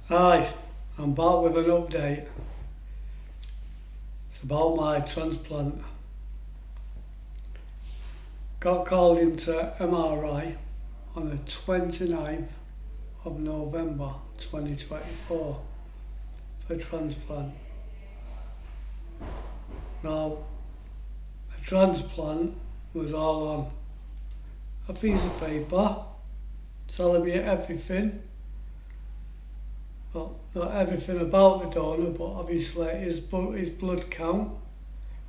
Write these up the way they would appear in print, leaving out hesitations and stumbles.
Hi, I'm back with an update. It's about my transplant. Got called into MRI on the 29th of November 2024 for transplant. Now, the transplant was all on a piece of paper telling me everything. Well, not everything about the donor, but obviously his blood count,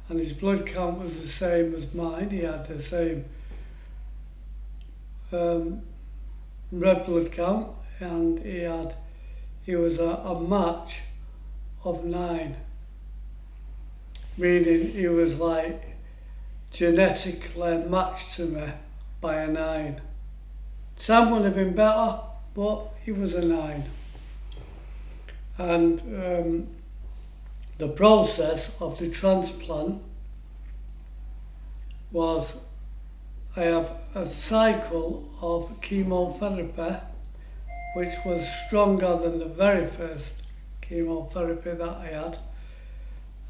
and his blood count was the same as mine. He had the same red blood count, and he was a match of 9, meaning he was like genetically matched to me by a 9. Sam would have been better, but he was a 9. And the process of the transplant was I have a cycle of chemotherapy which was stronger than the very first chemotherapy that I had,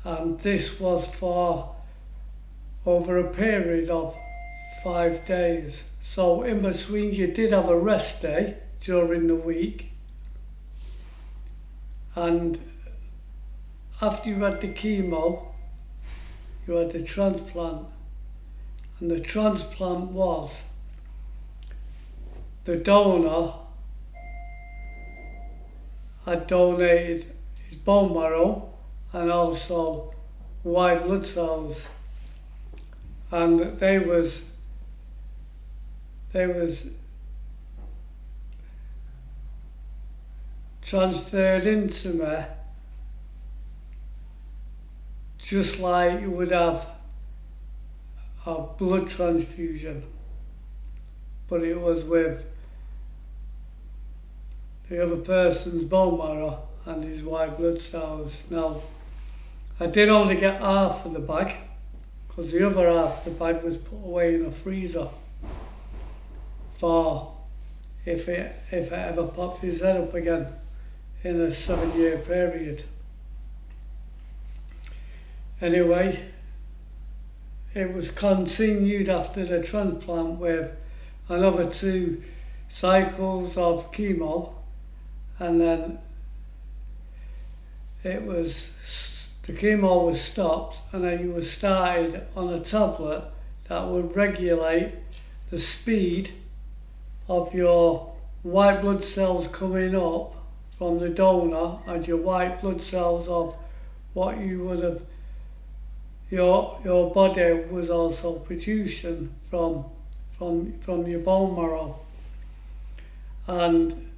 and this was for over a period of 5 days. So in between you did have a rest day during the week, and after you had the chemo, you had the transplant. And the transplant was the donor had donated his bone marrow and also white blood cells. And they was transferred into me just like you would have a blood transfusion, but it was with the other person's bone marrow and his white blood cells. Now, I did only get half of the bag because the other half of the bag was put away in a freezer for if it ever popped his head up again in a 7-year period. Anyway, it was continued after the transplant with another 2 cycles of chemo, and then the chemo was stopped, and then you were started on a tablet that would regulate the speed of your white blood cells coming up from the donor and your white blood cells of what you would have your body was also producing from your bone marrow. And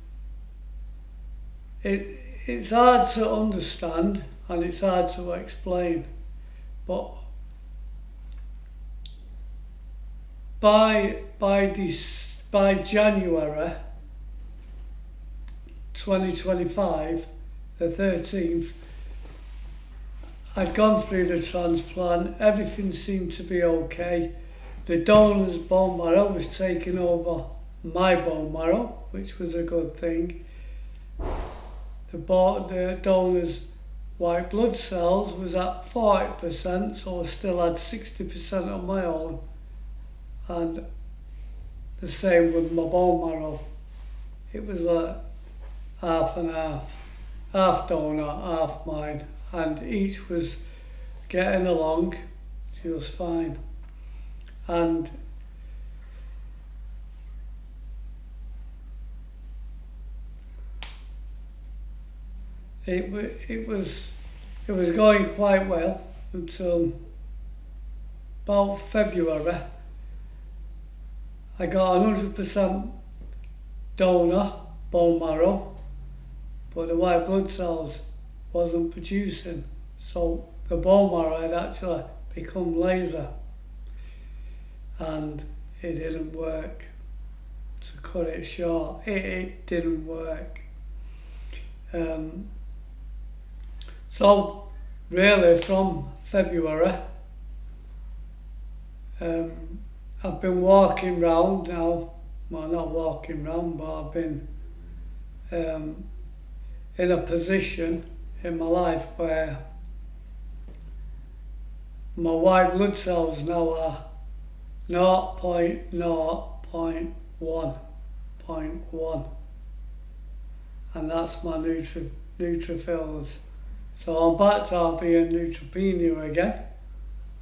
it's hard to understand and it's hard to explain, but by January 2025, the 13th, I'd gone through the transplant, everything seemed to be okay. The donor's bone marrow was taking over my bone marrow, which was a good thing. The donor's white blood cells was at 40%, so I still had 60% of my own, and the same with my bone marrow. It was like half and half donor, half mine, and each was getting along just fine. And it was going quite well until about February. I got 100% donor bone marrow, but the white blood cells wasn't producing, so the bone marrow had actually become laser, and it didn't work. To cut it short, it didn't work. So really from February, I've been walking round now, well not walking round, but I've been in a position in my life where my white blood cells now are 0.0.1.1, and that's my neutrophils. So I'm back to being neutropenia again.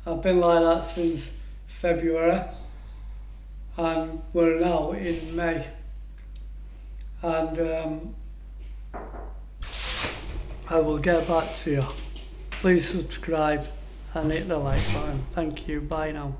I've been like that since February, and we're now in May. And I will get back to you. Please subscribe and hit the like button. Thank you. Bye now.